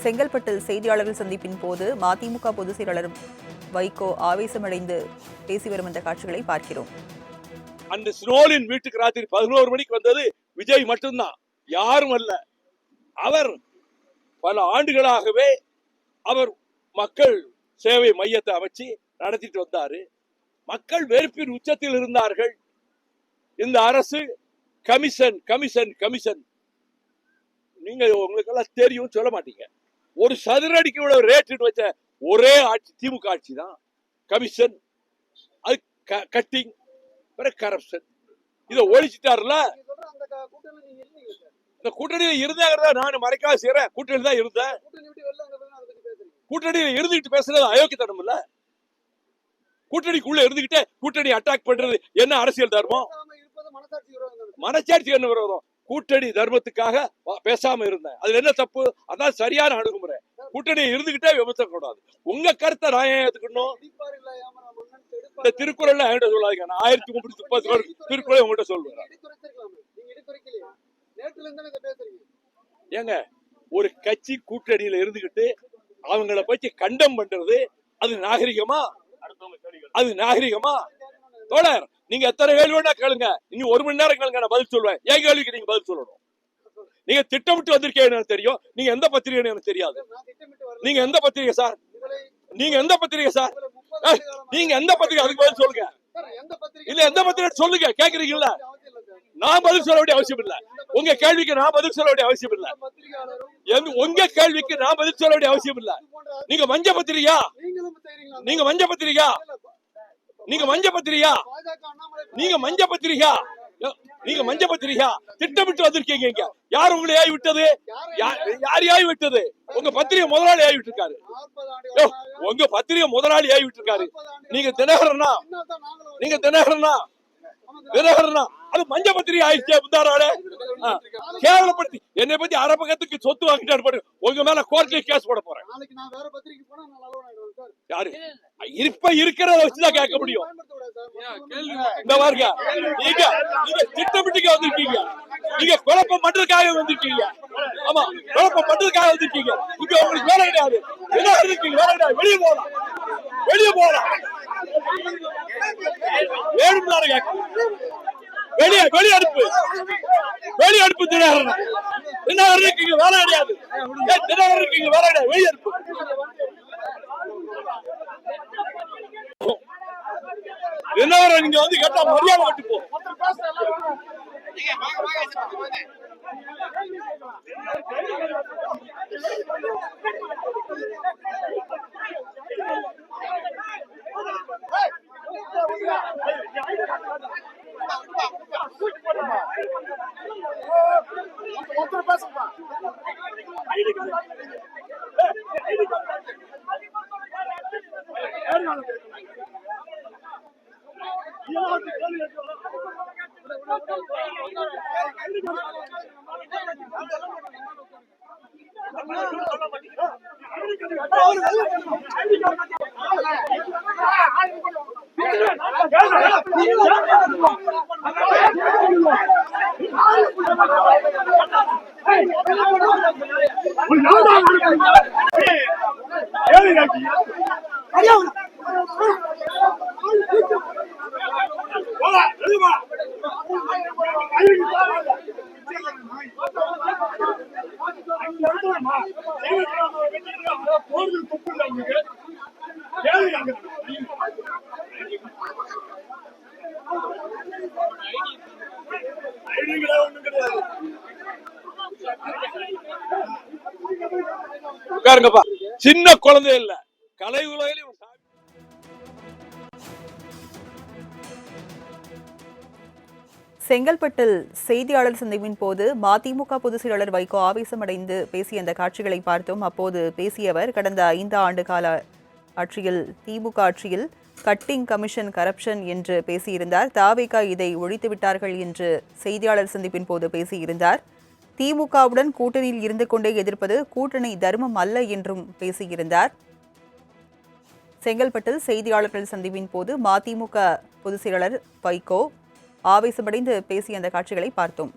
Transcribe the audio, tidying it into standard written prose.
செங்கல்பட்டில் செய்தியாளர்கள் சந்திப்பின் போது மதிமுக பொதுச் செயலாளர் வைகோ ஆவேசமடைந்து பேசி வரும் அந்த காட்சிகளை பார்க்கிறோம். அந்த ஸ்னோலின் வீட்டுக்கு ராத்திரி 11 மணிக்கு வந்தது விஜய் மட்டும்தான், யாரும் அல்ல. அவர் பல ஆண்டுகளாகவே அவர் மக்கள் சேவை மையத்தை அமைச்சு நடத்திட்டு வந்தாரு. மக்கள் வெறுப்பின் உச்சத்தில் இருந்தார்கள். இந்த அரசு கமிஷன் கமிஷன் கமிஷன், நீங்க உங்களுக்கு எல்லாம் தெரியும், சொல்ல மாட்டீங்க. ஒரு சதுரடிக்கு இவ்வளவு ரேட் வச்ச ஒரே ஆட்சி திமுக ஆட்சி தான். கமிஷன், அது கட்டிங், கரப்ஷன், இதை ஒழிச்சிட்டாருல. இந்த கூட்டணியில இருந்தாங்கிறத நான் மறைக்காத செய்யறேன். கூட்டணியில் தான் இருந்தேன். கூட்டணியில இருந்துகிட்டு பேசுறது அயோக்கியத்தனம் இல்ல. கூட்டணிக்குள்ள இருந்துகிட்டே கூட்டணி அட்டாக் பண்றது என்ன அரசியல் தர்மம்? மனசாட்சி என்ன விரோதம்? கூட்டணி தர்மத்துக்காக பேசாம இருந்தேன். அதுல என்ன தப்பு? அதான் சரியான அணுகுமுறை. கூட்டணி இருந்துகிட்டே விமர்சனம் கூடாது. உங்க கருத்தை நான் ஏன் ஏத்துக்கணும்? இந்த திருக்குறள் என்கிட்ட சொல்லாதீங்க. நான் 1330 திருக்குறளை உங்ககிட்ட சொல்லுவேன். ஏங்க, ஒரு கட்சி கூட்டணியில இருந்துகிட்டு அவங்கள பத்தி கண்டம் பண்றது அது நாகரிகமா? அது நாகரிகமா? தோழர், நீங்க எத்தனை கேள்வி வேணா கேளுங்க. இன்னும் 1 மணி நேரம் கேளுங்க, நான் பதில் சொல்லுவேன். என் கேள்விக்கு நீங்க பதில் சொல்லணும். நீங்க திட்டமிட்டு வந்திருக்கீங்க எனக்கு தெரியும். நீங்க எந்த பத்திரிகை எனக்கு தெரியாது. நீங்க எந்த பத்திரிகை சார்? நீங்க எந்த பத்திரிகை சார்? நீங்க எந்த பத்திரிகை? அதுக்கு பதில் சொல்லுங்க. இல்ல, எந்த பத்திரிகை சொல்லுங்க. கேக்குறீங்களா? நான் பதில் சொல்ல வேண்டிய அவசியம் இல்ல. உங்க கேள்விக்கு நான் பதில் சொல்ல வேண்டிய அவசியம் இல்ல. உங்க கேள்விக்கு நான் பதில் சொல்ல வேண்டிய அவசியம் இல்ல. நீங்க மஞ்ச பத்திரிகையா? நீங்க மஞ்ச பத்திரிகையா? நீங்க மஞ்ச பத்திரிகையா? நீங்க மஞ்ச பத்திரிகையா? நீங்க மஞ்ச பத்திரிகையா? திட்டமிட்டு வந்திருக்கீங்க. யார் உங்களை ஏவி விட்டது? யார் ஏவி விட்டது? உங்க பத்திரிகை முதலாளி ஏவி விட்டுருக்காரு. உங்க பத்திரிகை முதலாளி ஏவி விட்டுருக்காரு. நீங்க தினகரனா? நீங்க தினகரனா? தினகரனா? அது மஞ்ச பத்திரிகை ஆயிடுச்சு. முந்தாராளே கேவலப்படுத்தி என்னை பத்தி அரபகத்துக்கு சொத்து வாங்கிட்டாரு. உங்க மேல கோர்ட்ல கேஸ் போட போறேன். யாரு இப்ப இருக்கிறத வச்சுதான் கேட்க முடியும். இந்த பாருங்க, நீங்க திட்டமிட்டு வந்திருக்கீங்க. நீங்க குழப்பம் பண்றதுக்காக வந்திருக்கீங்க. ஆமா, குழப்பம் பண்றதுக்காக வந்திருக்கீங்க. இங்க உங்களுக்கு வேலை கிடையாது. என்ன இருக்கீங்க? வேலை கிடையாது. வெளியே போகலாம். வெளியே போகலாம். வேணும்னாரு கேட்க வெளியே வெளியே அனுப்பு. வெளியே அனுப்பு. தினகரன் தினகரன் இருக்கீங்க, வேலை கிடையாது. தினகரன் இருக்கீங்க, வேலை கிடையாது. வெளியே அனுப்பு. தினகரன் நீங்க வந்து கேட்டா மரியாதை கட்டு போ. உட்காருங்கப்பா. சின்ன குழந்தை இல்ல, கலை உலகிலும். செங்கல்பட்டில் செய்தியாளர் சந்திப்பின் போது மதிமுக பொதுச் செயலாளர் வைகோ ஆவேசமடைந்து பேசிய அந்த காட்சிகளை பார்த்தோம். அப்போது பேசியவர், கடந்த 5 ஆண்டு கால ஆட்சியில் திமுக ஆட்சியில் கட்டிங், கமிஷன், கரப்ஷன் என்று பேசியிருந்தார். தாவேகா இதை ஒழித்து விட்டார்கள் என்று செய்தியாளர் சந்திப்பின் போது பேசியிருந்தார். திமுகவுடன் கூட்டணியில் இருந்து கொண்டே எதிர்ப்பது கூட்டணி தர்மம் அல்ல என்றும் பேசியிருந்தார். செங்கல்பட்டில் செய்தியாளர்கள் சந்திப்பின் போது மதிமுக பொதுச் செயலாளர் வைகோ ஆவேசமடைந்து பேசிய அந்த காட்சிகளை பார்த்தோம்.